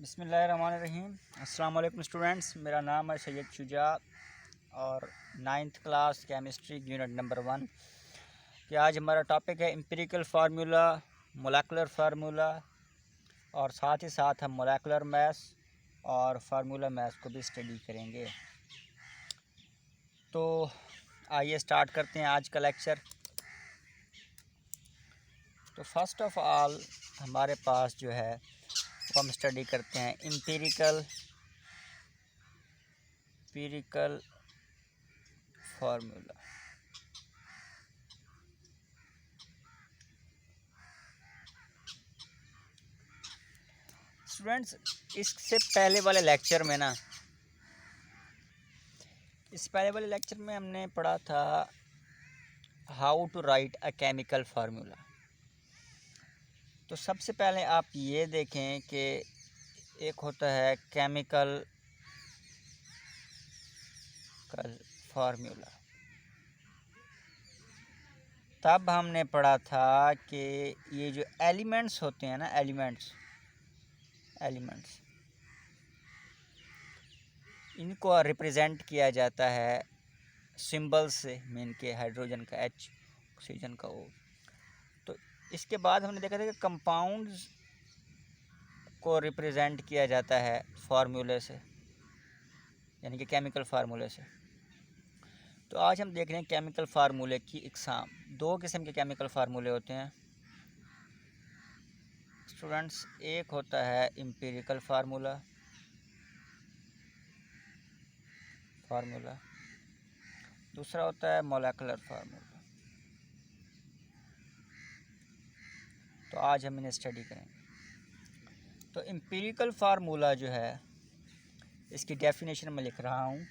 बिस्मिल्लाहिर्रहमानिर्रहीम। अस्सलाम वालेकुम स्टूडेंट्स, मेरा नाम है सैयद शुजा और 9th class chemistry unit number 1 कि आज हमारा टॉपिक है एम्पिरिकल फार्मूला, मोलेकुलर फार्मूला और साथ ही साथ हम मोलेकुलर मैथ्स और फार्मूला मैथ्स को भी स्टडी करेंगे। तो आइए स्टार्ट करते हैं आज का लेक्चर। तो फर्स्ट ऑफ ऑल हमारे पास जो है वो हम स्टडी करते हैं एम्पिरिकल फार्मूला। स्टूडेंट्स, इससे पहले वाले लेक्चर में ना इस पहले वाले लेक्चर में हमने पढ़ा था how to write a chemical formula. तो सबसे पहले आप ये देखें कि एक होता है केमिकल फार्मूला। तब हमने पढ़ा था कि ये जो एलिमेंट्स होते हैं ना, एलिमेंट्स इनको रिप्रेजेंट किया जाता है सिंबल से, मीन के हाइड्रोजन का H, ऑक्सीजन का O। तो इसके बाद हमने देखा था कि कंपाउंड्स को रिप्रेजेंट किया जाता है फार्मूले से, यानी कि केमिकल फार्मूले से। तो आज हम देख रहे हैं केमिकल फार्मूले की इकसाम। दो किस्म के केमिकल फार्मूले होते हैं स्टूडेंट्स। एक होता है एम्पिरिकल फार्मूला, दूसरा होता है मोलेकुलर फार्मूला। तो आज हम इन्हें स्टडी करेंगे। तो एम्पिरिकल फार्मूला जो है, इसकी डेफिनेशन मैं लिख रहा हूँ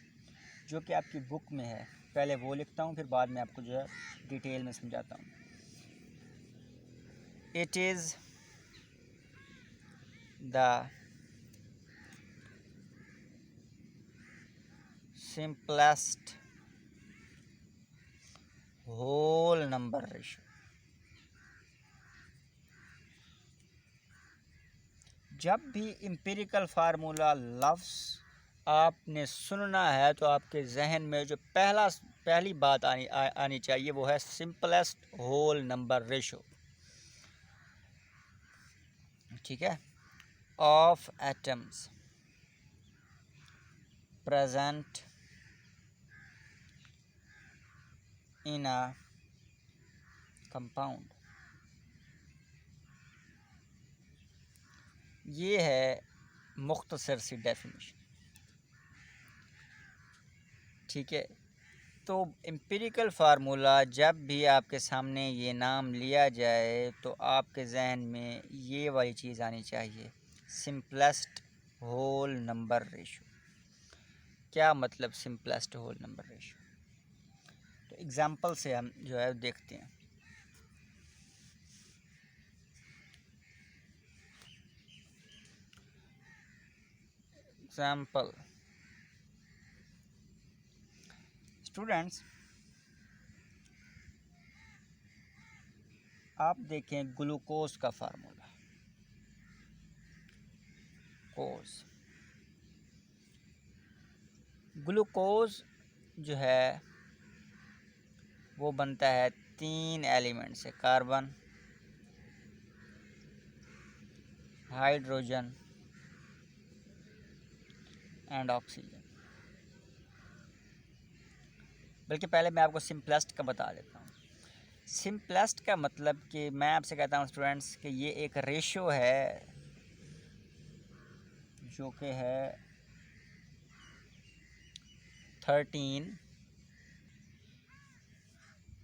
जो कि आपकी बुक में है। पहले वो लिखता हूँ, फिर बाद में आपको जो है डिटेल में समझाता हूँ। It is the simplest whole number ratio। जब भी एम्पिरिकल फार्मूला लफ्ज़ आपने सुनना है तो आपके जहन में जो पहली बात आनी चाहिए वो है सिंपलेस्ट होल नंबर रेशो। ठीक है, of atoms present in a compound. ये है मुख्तसर सी डेफिनेशन। ठीक है, तो एम्पिरिकल फार्मूला जब भी आपके सामने ये नाम लिया जाए तो आपके जहन में ये वाली चीज़ आनी चाहिए, सिंपलेस्ट होल नंबर रेशो। क्या मतलब सिंपलेस्ट होल नंबर रेशो? तो एग्ज़ाम्पल से हम जो है देखते हैं। एग्जाम्पल स्टूडेंट्स, आप देखें ग्लूकोज का फार्मूला। ग्लूकोज जो है वो बनता है 3 एलिमेंट से, कार्बन, हाइड्रोजन एंड ऑक्सीजन। बल्कि पहले मैं आपको सिंपलेस्ट का बता देता हूँ। सिंपलेस्ट का मतलब कि मैं आपसे कहता हूँ स्टूडेंट्स कि ये एक रेशो है जो कि है 13,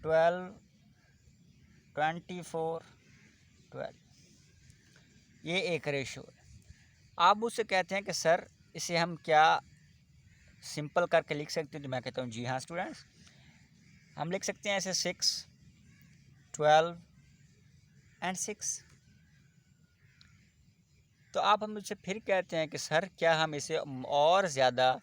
12, 24, 12। ये एक रेशो है। आप उससे कहते हैं कि सर इसे हम क्या सिंपल करके लिख सकते हैं? तो मैं कहता हूँ जी हाँ स्टूडेंट्स, हम लिख सकते हैं ऐसे 6, 12 एंड 6। तो आप हम मुझसे फिर कहते हैं कि सर क्या हम इसे और ज़्यादा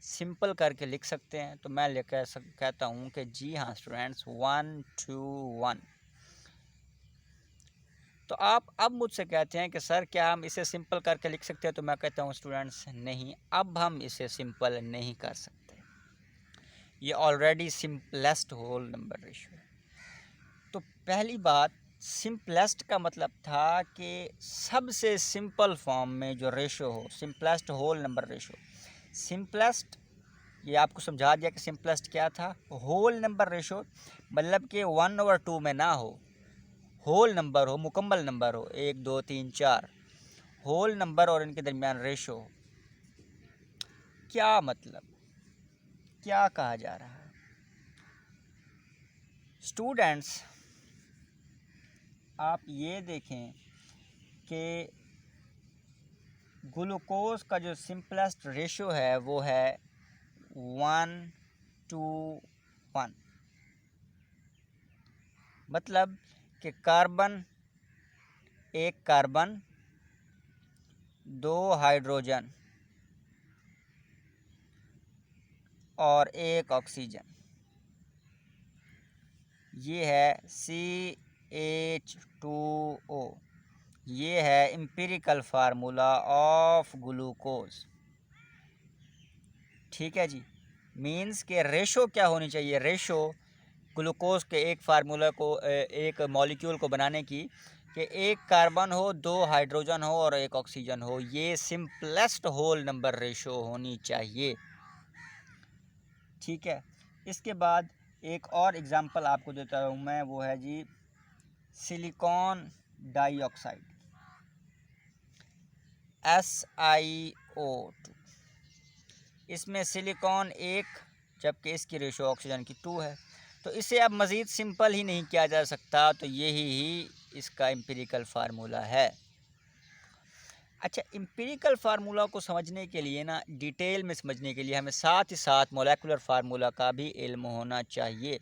सिंपल करके लिख सकते हैं? तो मैं कहता हूँ कि जी हाँ स्टूडेंट्स, 1, 2, 1। तो आप अब मुझसे कहते हैं कि सर क्या हम इसे सिंपल करके लिख सकते हैं, तो मैं कहता हूँ स्टूडेंट्स नहीं, अब हम इसे सिंपल नहीं कर सकते, ये already simplest whole number ratio है। तो पहली बात, सिंपलेस्ट का मतलब था कि सबसे सिंपल फॉर्म में जो रेशियो हो, simplest whole number ratio. Simplest, ये आपको समझा दिया कि सिंपलेस्ट क्या था। होल नंबर रेशियो मतलब कि 1/2 में ना हो, होल नंबर हो, मुकम्मल नंबर हो, 1 2 3 4 होल नंबर और इनके दरमियान रेशो। क्या मतलब, क्या कहा जा रहा है स्टूडेंट्स? आप ये देखें कि ग्लूकोज का जो सिंपलेस्ट रेशो है वो है 1:1। मतलब कि कार्बन, एक कार्बन, 2 हाइड्रोजन और 1 ऑक्सीजन, ये है CH2O। ये है एम्पिरिकल फार्मूला ऑफ ग्लूकोज। ठीक है जी। मीन्स के रेशो क्या होनी चाहिए, रेशो ग्लूकोज के एक फार्मूला को, एक मॉलिक्यूल को बनाने की, कि एक कार्बन हो, 2 हाइड्रोजन हो और 1 ऑक्सीजन हो। ये सिंपलेस्ट होल नंबर रेशो होनी चाहिए। ठीक है। इसके बाद एक और एग्जांपल आपको देता हूँ मैं, वो है जी सिलिकॉन डाइऑक्साइड, SiO2। इसमें सिलिकॉन 1 जबकि इसकी रेशो ऑक्सीजन की 2 है। तो इसे अब मज़ीद सिंपल ही नहीं किया जा सकता, तो यही ही इसका एम्पिरिकल फार्मूला है। अच्छा, एम्पिरिकल फार्मूला को समझने के लिए ना, डिटेल में समझने के लिए हमें साथ ही साथ मोलेकुलर फार्मूला का भी इल्म होना चाहिए।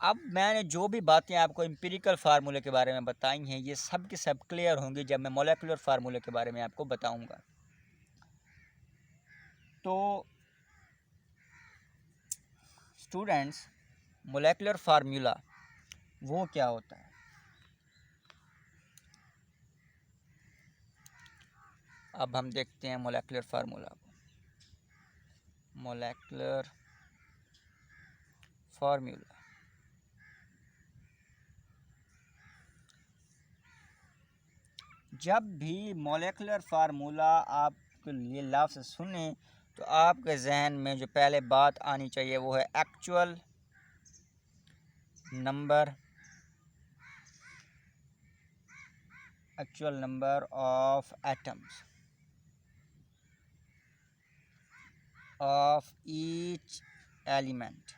अब मैंने जो भी बातें आपको एम्पिरिकल फार्मूले के बारे में बताई हैं, ये सब के सब क्लियर होंगी जब मैं मोलेकुलर फार्मूले के बारे में आपको बताऊंगा। तो स्टूडेंट्स, मोलेकुलर फार्मूला वो क्या होता है? अब हम देखते हैं मोलेकुलर फार्मूला को। मोलेकुलर फार्मूला, जब भी मोलेकुलर फार्मूला आप ये लफ्ज़ सुने तो आपके जहन में जो पहले बात आनी चाहिए वो है actual number, of atoms of each element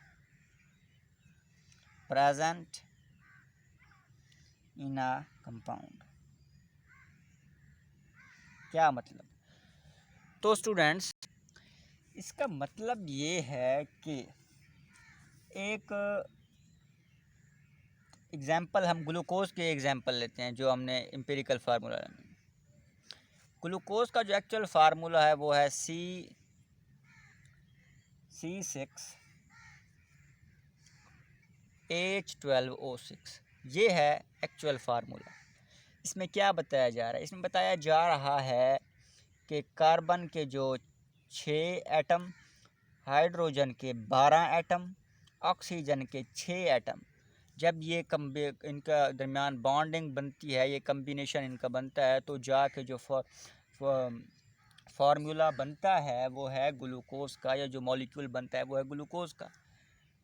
present in a compound. क्या मतलब? तो स्टूडेंट्स, इसका मतलब ये है कि एक एग्जाम्पल, हम ग्लूकोज के एग्जाम्पल लेते हैं जो हमने एम्पिरिकल फार्मूला में। ग्लूकोज का जो एक्चुअल फार्मूला है वो है C6H12O6। ये है एक्चुअल फार्मूला। इसमें क्या बताया जा रहा है? इसमें बताया जा रहा है कि कार्बन के जो 6 एटम, हाइड्रोजन के 12 एटम, ऑक्सीजन के 6 एटम, जब ये इनका दरमियान बॉन्डिंग बनती है, ये कम्बिनेशन इनका बनता है, तो जाके जो फार्मूला बनता है वो है ग्लूकोज का, या जो मॉलिक्यूल बनता है वो है ग्लूकोज का।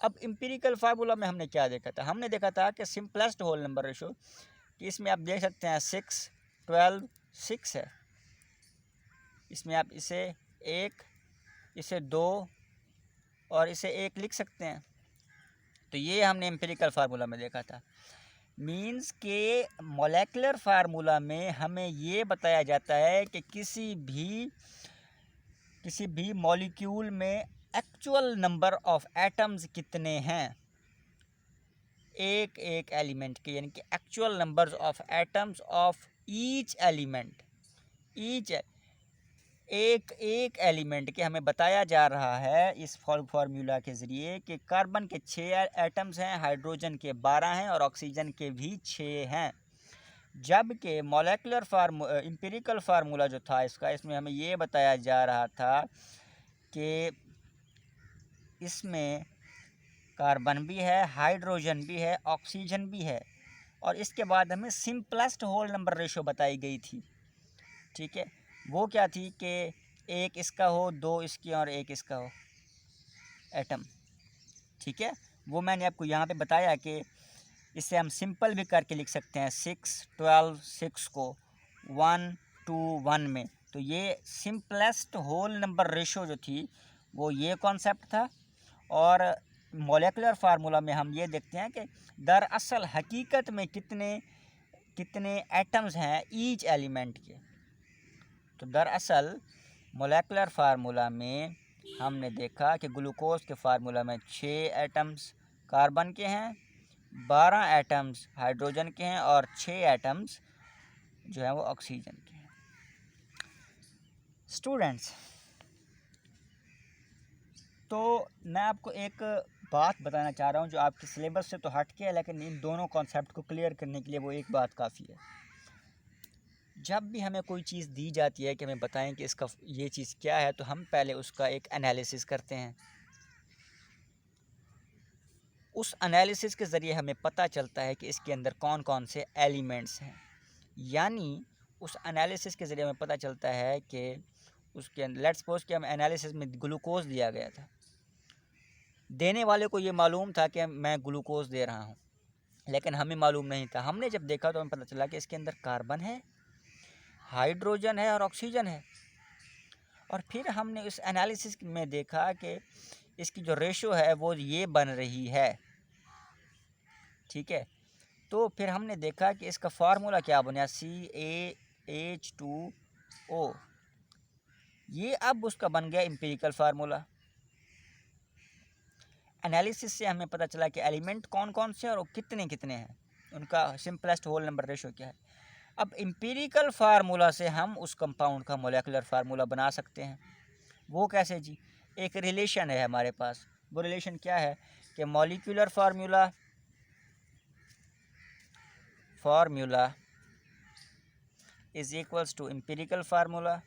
अब एम्पिरिकल फार्मूला में हमने क्या देखा था? हमने देखा था कि सिंपलेस्ट होल नंबर रेशो, कि इसमें आप देख सकते हैं 6 12 6 है। इसमें आप इसे 1, इसे 2 और इसे 1 लिख सकते हैं। तो ये हमने एम्पिरिकल फार्मूला में देखा था। मीन्स के मोलेकुलर फार्मूला में हमें ये बताया जाता है कि किसी भी मॉलिक्यूल में एक्चुअल नंबर ऑफ एटम्स कितने हैं, एक एक एलिमेंट के, यानी कि actual numbers of atoms of each element, each एक एक एलिमेंट के हमें बताया जा रहा है इस फार्मूला के ज़रिए कि कार्बन के 6 एटम्स हैं, हाइड्रोजन के 12 हैं और ऑक्सीजन के भी 6 हैं। जबकि मॉलिक्यूलर एम्पिरिकल फार्मूला जो था इसका, इसमें हमें ये बताया जा रहा था कि इसमें कार्बन भी है, हाइड्रोजन भी है, ऑक्सीजन भी है, और इसके बाद हमें सिंपलेस्ट होल नंबर रेशो बताई गई थी। ठीक है, वो क्या थी कि एक इसका हो, दो इसकी और एक इसका हो एटम। ठीक है, वो मैंने आपको यहाँ पे बताया कि इसे हम सिंपल भी करके लिख सकते हैं 6 12 6 को 1 2 1 में। तो ये सिंपलेस्ट होल नंबर रेशो जो थी वो ये कॉन्सेप्ट था। और मॉलिक्यूलर फार्मूला में हम ये देखते हैं कि दरअसल हकीकत में कितने कितने एटम्स हैं ईच एलिमेंट के। तो दरअसल मॉलिक्यूलर फार्मूला में हमने देखा कि ग्लूकोज के फार्मूला में 6 एटम्स कार्बन के हैं, 12 एटम्स हाइड्रोजन के हैं और 6 एटम्स जो हैं वो ऑक्सीजन के हैं। स्टूडेंट्स, तो मैं आपको एक बात बताना चाह रहा हूँ जो आपके सिलेबस से तो हट के है, लेकिन इन दोनों कॉन्सेप्ट को क्लियर करने के लिए वो एक बात काफ़ी है। जब भी हमें कोई चीज़ दी जाती है कि हमें बताएं कि इसका ये चीज़ क्या है, तो हम पहले उसका एक एनालिसिस करते हैं। उस एनालिसिस के ज़रिए हमें पता चलता है कि इसके अंदर कौन कौन से एलिमेंट्स हैं। यानी उस एनालिसिस के ज़रिए हमें पता चलता है कि उसके अंदर, लेट्स सपोज कि हम एनालिसिस में ग्लूकोज दिया गया था, देने वाले को ये मालूम था कि मैं ग्लूकोज दे रहा हूँ, लेकिन हमें मालूम नहीं था। हमने जब देखा तो हमें पता चला कि इसके अंदर कार्बन है, हाइड्रोजन है और ऑक्सीजन है। और फिर हमने उस एनालिसिस में देखा कि इसकी जो रेशो है वो ये बन रही है। ठीक है, तो फिर हमने देखा कि इसका फार्मूला क्या बना, CaH2O। ये अब उसका बन गया एम्पिरिकल फार्मूला। एनालिसिस से हमें पता चला कि एलिमेंट कौन कौन से हैं और कितने कितने हैं, उनका सिंपलेस्ट होल नंबर रेशो क्या है। अब एम्पिरिकल फार्मूला से हम उस कंपाउंड का मोलेकुलर फार्मूला बना सकते हैं। वो कैसे जी? एक रिलेशन है हमारे पास। वो रिलेशन क्या है कि molecular formula is equals to empirical formula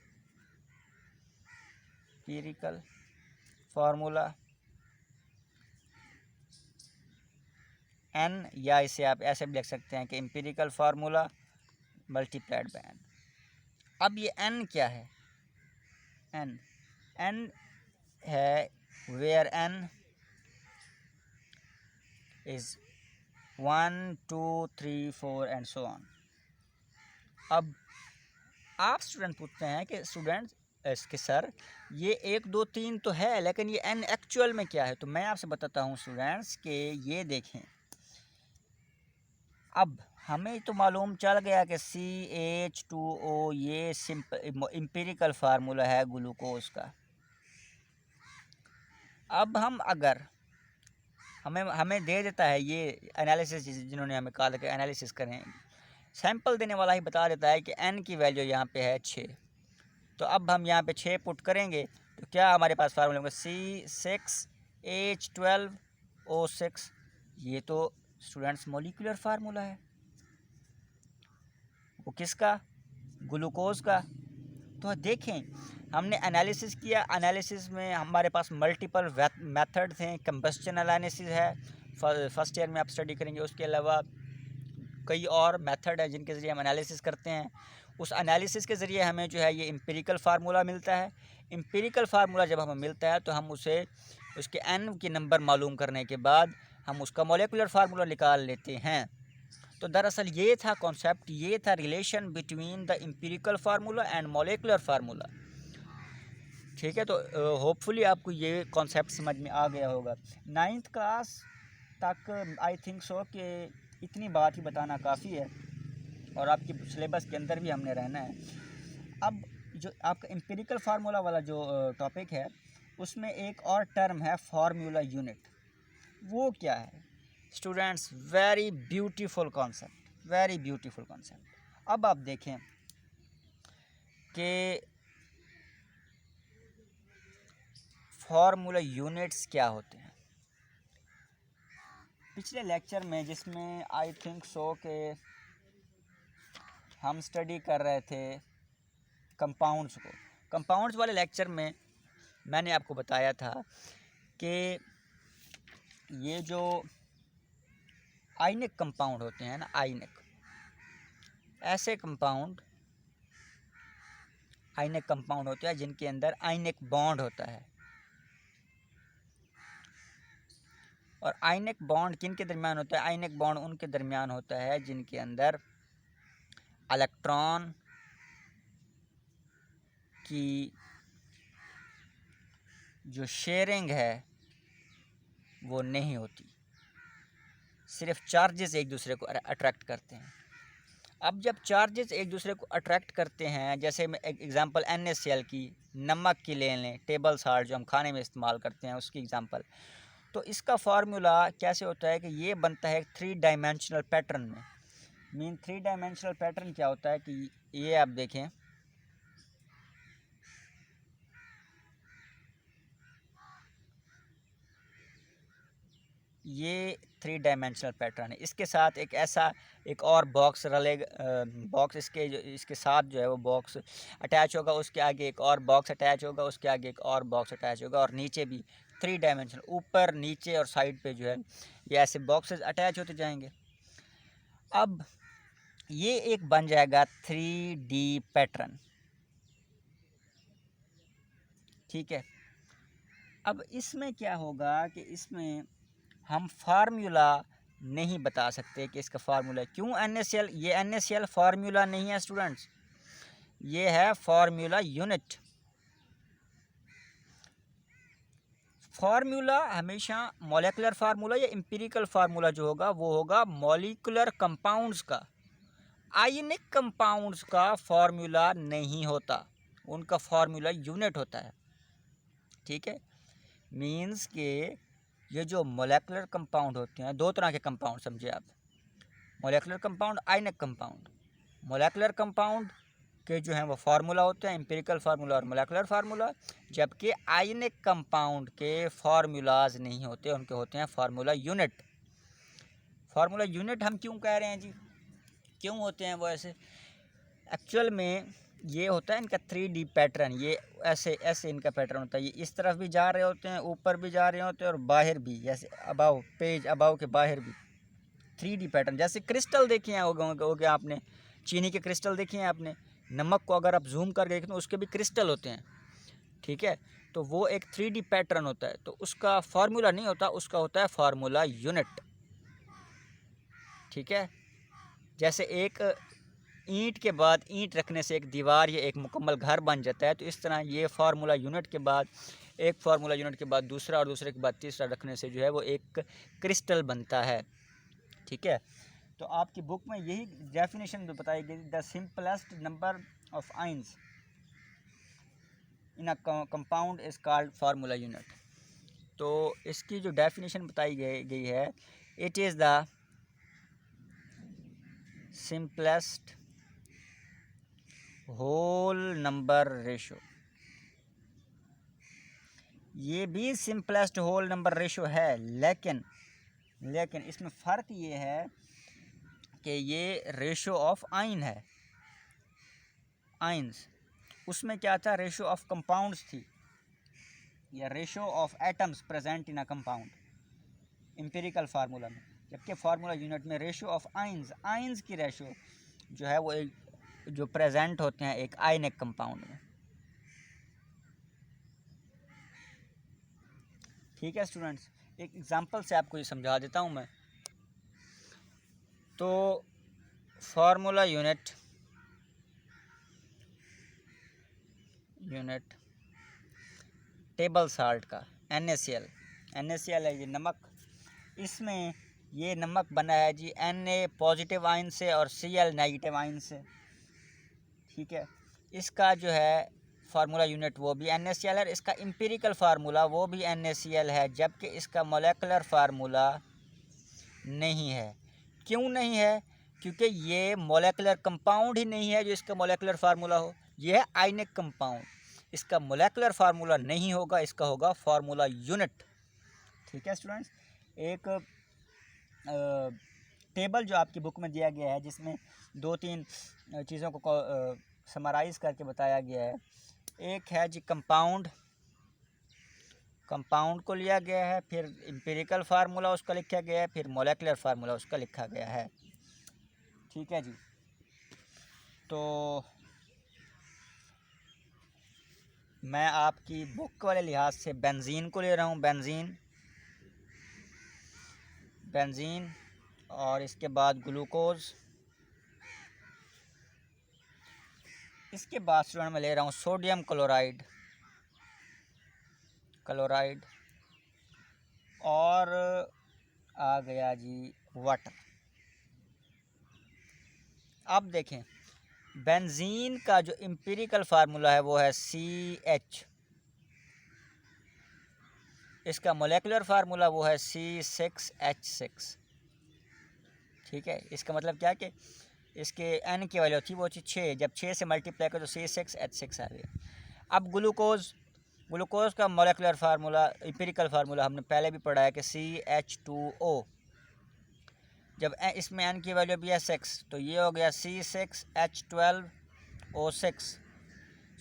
n, या इसे आप ऐसे भी लिख सकते हैं कि empirical formula multiplied by n। अब ये n क्या है? n है where n is 1 2 3 4 and so on. अब आप स्टूडेंट पूछते हैं कि इसके सर ये 1 2 3 तो है, लेकिन ये n एक्चुअल में क्या है? तो मैं आपसे बताता हूँ स्टूडेंट्स कि ये देखें, अब हमें तो मालूम चल गया कि CH2O ये एम्पिरिकल फार्मूला है ग्लूकोज का। अब हम अगर हमें दे देता है ये एनालिसिस, जिन्होंने हमें कहा था कि एनालिसिस करें, सैंपल देने वाला ही बता देता है कि n की वैल्यू यहाँ पे है 6। तो अब हम यहाँ पे 6 पुट करेंगे तो क्या हमारे पास फार्मूला होगा, C6H12O6। ये तो स्टूडेंट्स मॉलिक्यूलर फार्मूला है। वो किसका? ग्लूकोज का। तो देखें, हमने एनालिसिस किया, एनालिसिस में हमारे पास मल्टीपल मेथड थे। कंबस्शन एनालिसिस है, फर्स्ट ईयर में आप स्टडी करेंगे। उसके अलावा कई और मेथड है जिनके ज़रिए हम एनालिसिस करते हैं। उस एनालिसिस के ज़रिए हमें जो है ये एम्पिरिकल फार्मूला मिलता है। एम्पिरिकल फार्मूला जब हमें मिलता है तो हम उसे उसके n के नंबर मालूम करने के बाद हम उसका मॉलिक्यूलर फार्मूला निकाल लेते हैं। तो दरअसल ये था कॉन्सेप्ट, ये था relation between the empirical formula and molecular formula. ठीक है, तो होपफुली आपको ये कॉन्सेप्ट समझ में आ गया होगा। 9th क्लास तक आई थिंक सो कि इतनी बात ही बताना काफ़ी है, और आपकी सिलेबस के अंदर भी हमने रहना है। अब जो आपका एम्पिरिकल फार्मूला वाला जो टॉपिक है, उसमें एक और टर्म है फार्मूला यूनिट। वो क्या है students? Very beautiful concept, very beautiful concept. अब आप देखें कि फार्मूला यूनिट्स क्या होते हैं। पिछले लेक्चर में, जिसमें आई थिंक सो के हम स्टडी कर रहे थे कंपाउंड्स को। कंपाउंड्स वाले लेक्चर में मैंने आपको बताया था कि ये जो आयनिक कंपाउंड होते हैं ना, आयनिक, ऐसे कंपाउंड आयनिक कंपाउंड होते हैं जिनके अंदर आयनिक बॉन्ड होता है। और आयनिक बॉन्ड किन के दरमियान होता है? आयनिक बॉन्ड उनके दरमियान होता है जिनके अंदर इलेक्ट्रॉन की जो शेयरिंग है वो नहीं होती, सिर्फ चार्जेस एक दूसरे को अट्रैक्ट करते हैं। अब जब चार्जेस एक दूसरे को अट्रैक्ट करते हैं, जैसे मैं एक एग्जांपल NaCl की, नमक की ले लें, टेबल साल्ट जो हम खाने में इस्तेमाल करते हैं उसकी एग्जांपल, तो इसका फार्मूला कैसे होता है कि ये बनता है 3 डायमेंशनल पैटर्न में। 3 डायमेंशनल पैटर्न क्या होता है कि ये आप देखें, ये 3 डायमेंशनल पैटर्न है। इसके साथ एक ऐसा एक और बॉक्स रलेगा, बॉक्स इसके साथ जो है वो बॉक्स अटैच होगा, उसके आगे एक और बॉक्स अटैच होगा, उसके आगे एक और बॉक्स अटैच होगा, और नीचे भी 3 डायमेंशनल, ऊपर नीचे और साइड पे जो है ये ऐसे बॉक्सेस अटैच होते जाएंगे। अब ये एक बन जाएगा 3D पैटर्न, ठीक है। अब इसमें क्या होगा कि इसमें हम फार्मूला नहीं बता सकते कि इसका फार्मूला क्यों NaCl, ये NaCl फार्मूला नहीं है स्टूडेंट्स, ये है फार्मूला यूनिट। फार्मूला हमेशा मॉलिक्यूलर फार्मूला या एम्पिरिकल फार्मूला जो होगा वो होगा मॉलिक्यूलर कंपाउंड्स का। आयनिक कंपाउंड्स का फार्मूला नहीं होता, उनका फार्मूला यूनिट होता है, ठीक है। मीन्स के ये जो मोलेकुलर कंपाउंड होते हैं, 2 तरह के कंपाउंड समझे आप, molecular compound, ionic compound. Molecular compound के जो हैं वो फार्मूला होते हैं एम्पिरिकल फार्मूला और मोलेकुलर फार्मूला, जबकि आयनिक कंपाउंड के फार्मूलाज नहीं होते, उनके होते हैं फार्मूला यूनिट। फार्मूला यूनिट हम क्यों कह रहे हैं जी, क्यों होते हैं वो ऐसे? एक्चुअल में ये होता है इनका 3D पैटर्न, ये ऐसे ऐसे इनका पैटर्न होता है, ये इस तरफ भी जा रहे होते हैं, ऊपर भी जा रहे होते हैं और बाहर भी, जैसे अबाव, पेज अबाव के बाहर भी 3D पैटर्न। जैसे क्रिस्टल देखे हैं हो गया आपने, चीनी के क्रिस्टल देखे हैं आपने, नमक को अगर आप जूम करके देखें तो उसके भी क्रिस्टल होते हैं, ठीक है। तो वो एक 3D पैटर्न होता है, तो उसका फार्मूला नहीं होता, उसका होता है फार्मूला यूनिट, ठीक है। जैसे एक ईंट के बाद ईंट रखने से एक दीवार या एक मुकम्मल घर बन जाता है, तो इस तरह ये फार्मूला यूनिट के बाद एक फार्मूला यूनिट के बाद दूसरा और दूसरे के बाद तीसरा रखने से जो है वो एक क्रिस्टल बनता है, ठीक है। तो आपकी बुक में यही डेफिनेशन बताई गई, the simplest number of ions in a compound is called formula unit. तो इसकी जो डेफिनेशन बताई गई है, it is the simplest whole number ratio. ये भी सिंपलेस्ट होल नंबर रेशो है, लेकिन इसमें फ़र्क ये है कि ये रेशो ऑफ आयन है, आयंस। उसमें क्या था, रेशो ऑफ कंपाउंड्स थी, या ratio of atoms present in a compound, empirical formula में। जबकि फार्मूला यूनिट में रेशो ऑफ आयंस, आयंस की रेशो जो है वो एक जो प्रेजेंट होते हैं एक आयनिक कंपाउंड में, ठीक है स्टूडेंट्स। एक एग्जांपल से आपको ये समझा देता हूँ मैं। तो फार्मूला यूनिट टेबल साल्ट का NaCl है ये नमक, इसमें ये नमक बना है जी Na पॉजिटिव आयन से और Cl नेगेटिव आयन से, ठीक है। इसका जो है फार्मूला यूनिट वो भी NaCl है, इसका एम्पिरिकल फार्मूला वो भी NaCl है, जबकि इसका मोलेकुलर फार्मूला नहीं है। क्यों नहीं है? क्योंकि ये मोलेकुलर कंपाउंड ही नहीं है जो इसका मोलेकुलर फार्मूला हो, ये है आयनिक कंपाउंड, इसका मोलेकुलर फार्मूला नहीं होगा, इसका होगा फार्मूला यूनिट, ठीक है स्टूडेंट्स। एक टेबल जो आपकी बुक में दिया गया है जिसमें 2-3 चीज़ों को समराइज़ करके बताया गया है। एक है जी कंपाउंड को लिया गया है, फिर एम्पिरिकल फार्मूला उसका लिखा गया है, फिर मोलेकुलर फार्मूला उसका लिखा गया है। ठीक है जी। तो मैं आपकी बुक वाले लिहाज से बेंजीन को ले रहा हूँ, बेंजीन और इसके बाद ग्लूकोज, इसके बाद स्टूडेंट मैं ले रहा हूँ सोडियम क्लोराइड और आ गया जी वाटर। अब देखें बेंजीन का जो एम्पिरिकल फार्मूला है वो है CH, इसका मोलेकुलर फार्मूला वो है C6H6। ठीक है, इसका मतलब क्या कि इसके N की वैल्यू थी वो थी 6, जब 6 से मल्टीप्लाई करो तो C6H6 आ गया। अब ग्लूकोज का मोलेकुलर फार्मूला एम्पिरिकल फार्मूला हमने पहले भी पढ़ा है कि CH2O, जब इसमें N की वैल्यू भी है 6 तो ये हो गया C6H12O6।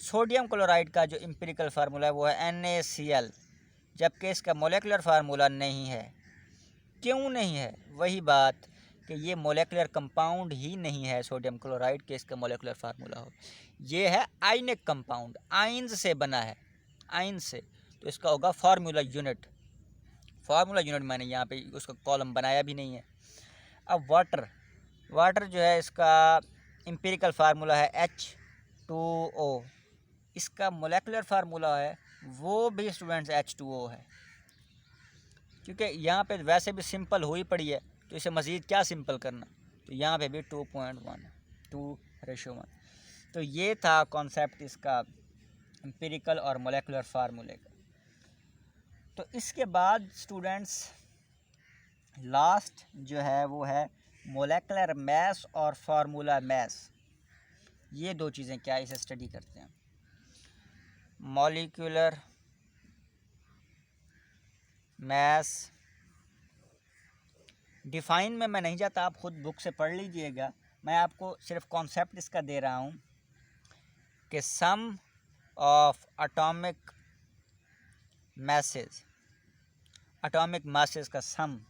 सोडियम क्लोराइड का जो एम्पिरिकल फार्मूला है वो है NaCl, जबकि इसका मोलेकुलर फार्मूला नहीं है। क्यों नहीं है? वही बात कि ये मोलेकुलर कंपाउंड ही नहीं है सोडियम क्लोराइड के इसका मोलेकुलर फार्मूला हो। ये है आयनिक कंपाउंड, आयंस से बना है, आयन से, तो इसका होगा फार्मूला यूनिट मैंने यहाँ पे उसका कॉलम बनाया भी नहीं है। अब वाटर जो है इसका एम्पिरिकल फार्मूला है H2O, इसका मोलेकुलर फार्मूला है वो भी स्टूडेंट्स H2O है। क्योंकि यहाँ पे वैसे भी सिंपल हुई पड़ी है तो इसे मज़ीद क्या सिंपल करना, तो यहाँ पे भी 2:1 तो ये था कॉन्सेप्ट इसका एम्पिरिकल और मोलेकुलर फार्मूले का। तो इसके बाद स्टूडेंट्स लास्ट जो है वो है मोलेकुलर मास और फार्मूला मास। ये दो चीज़ें क्या इसे स्टडी करते हैं। मॉलिक्यूलर मास डिफ़ाइन में मैं नहीं जाता, आप खुद बुक से पढ़ लीजिएगा। मैं आपको सिर्फ कॉन्सेप्ट इसका दे रहा हूँ कि सम ऑफ एटॉमिक मासेस का सम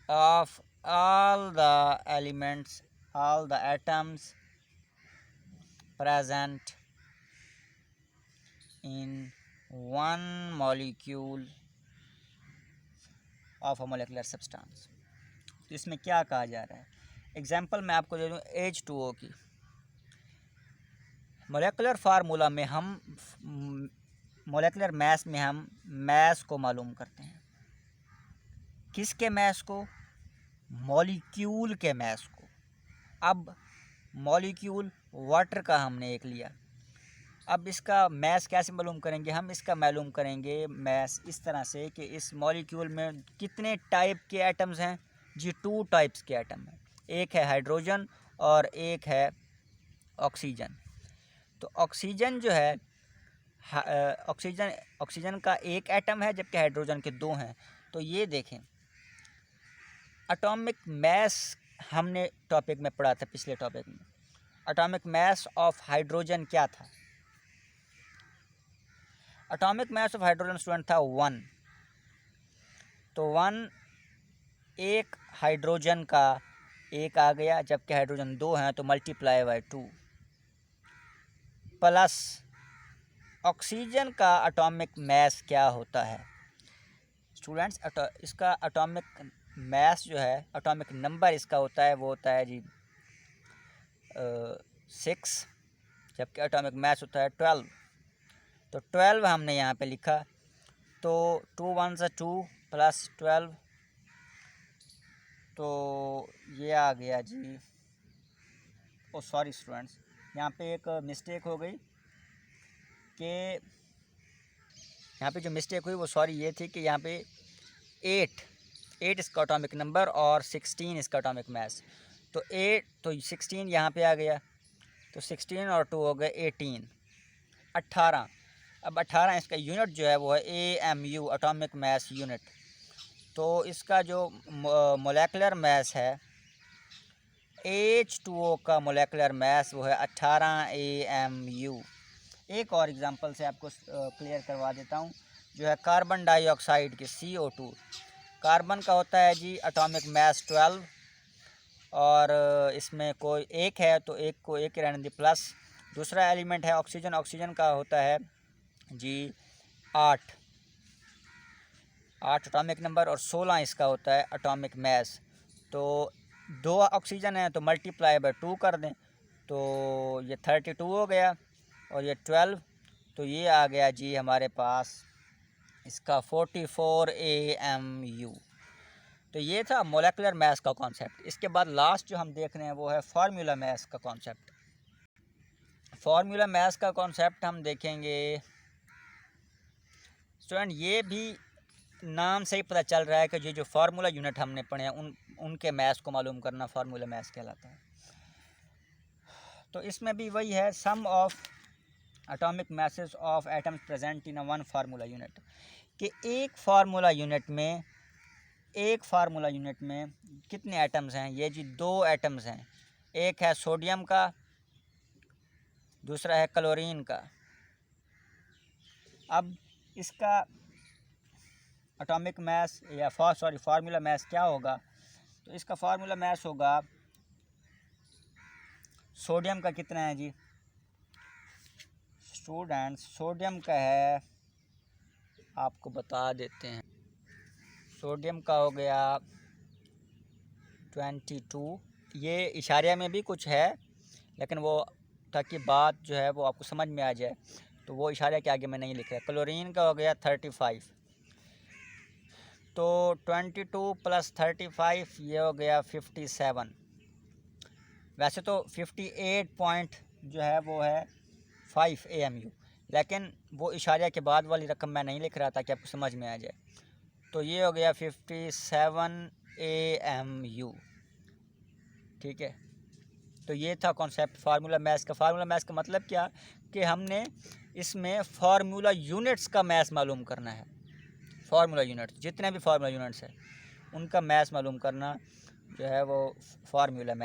of all the elements, all the atoms present in one molecule of a molecular substance। तो इसमें क्या कहा जा रहा है, एग्जाम्पल मैं आपको दे दूँ H2O की। मोलेकुलर फार्मूला में हम मोलेकुलर मास में हम मास को मालूम करते हैं। किसके मास को? मॉलिक्यूल के मास को। अब मॉलिक्यूल वाटर का हमने एक लिया, अब इसका मास कैसे मालूम करेंगे? हम इसका मालूम करेंगे मास इस तरह से कि इस मॉलिक्यूल में कितने टाइप के एटम्स हैं जी? 2 टाइप्स के एटम हैं, एक है हाइड्रोजन और एक है ऑक्सीजन। तो ऑक्सीजन जो है ऑक्सीजन का एक एटम है जबकि हाइड्रोजन के 2 हैं। तो ये देखें एटॉमिक मास हमने टॉपिक में पढ़ा था, पिछले टॉपिक में एटॉमिक मास ऑफ हाइड्रोजन क्या था? Atomic mass of hydrogen student था 1। तो 1 एक हाइड्रोजन का एक आ गया, जबकि हाइड्रोजन 2 हैं तो मल्टीप्लाई बाय 2 प्लस ऑक्सीजन का एटॉमिक मास क्या होता है स्टूडेंट्स? इसका एटॉमिक मास जो है, एटॉमिक नंबर इसका होता है वो होता है जी 6, जबकि एटॉमिक मास होता है 12। तो 12 हमने यहाँ पे लिखा, तो 2 1 2 प्लस 12, तो ये आ गया जी। ओ सॉरी स्टूडेंट्स, यहाँ पे एक मिस्टेक हो गई कि यहाँ पे जो मिस्टेक हुई वो सॉरी ये थी कि यहाँ पे 8 इसका एटॉमिक नंबर और 16 इसका एटॉमिक मास। तो 16 यहाँ पे आ गया, तो 16 और 2 हो गए 18। अब 18 इसका यूनिट जो है वो है AMU, एटॉमिक मास यूनिट। तो इसका जो मोलेकुलर मास है H2O का मोलेकुलर मास वो है 18 AMU। एक और एग्जांपल से आपको क्लियर करवा देता हूँ, जो है कार्बन डाइऑक्साइड की CO2। कार्बन का होता है जी एटॉमिक मास 12, और इसमें कोई एक है तो एक को एक रहने दी प्लस। दूसरा एलिमेंट है ऑक्सीजन, ऑक्सीजन का होता है जी 8 एटॉमिक नंबर, और 16 इसका होता है एटॉमिक मास। तो 2 ऑक्सीजन है तो मल्टीप्लाई बाय 2 कर दें तो ये 32 हो गया, और ये 12, तो ये आ गया जी हमारे पास इसका 44 AMU। तो ये था मोलेकुलर मास का कॉन्सेप्ट। इसके बाद लास्ट जो हम देख रहे हैं वो है फार्मूला मास का कॉन्सेप्ट। फार्मूला मास का कॉन्सेप्ट हम देखेंगे स्टूडेंट, ये भी नाम से ही पता चल रहा है कि ये जो फार्मूला यूनिट हमने पढ़े हैं उनके मास को मालूम करना फार्मूला मास कहलाता है। तो इसमें भी वही है, sum of atomic masses of atoms present in one formula unit, कि एक फार्मूला यूनिट में कितने एटम्स हैं। ये जी 2 एटम्स हैं, एक है सोडियम का, दूसरा है क्लोरीन का। अब इसका एटॉमिक मास या फार्मूला मास क्या होगा, तो इसका फार्मूला मास होगा, सोडियम का कितना है जी स्टूडेंट्स, सोडियम का है, आपको बता देते हैं, सोडियम का हो गया 22। ये इशारिया में भी कुछ है लेकिन वो ताकि बात जो है वो आपको समझ में आ जाए तो वो इशारे के आगे मैं नहीं लिख रहा। क्लोरीन का हो गया 35, तो 22 + 35 ये हो गया 57। वैसे तो 58 पॉइंट जो है वो है 5 AMU, लेकिन वो इशारे के बाद वाली रकम मैं नहीं लिख रहा ताकि आपको समझ में आ जाए। तो ये हो गया 57 AMU, ठीक है। तो ये था कॉन्सेप्ट फार्मूला मास का। फार्मूला मास का मतलब क्या कि हमने इसमें फार्मूला यूनिट्स का मास मालूम करना है। फार्मूला यूनिट्स, जितने भी फार्मूला यूनिट्स हैं उनका मास मालूम करना जो है वो फार्मूला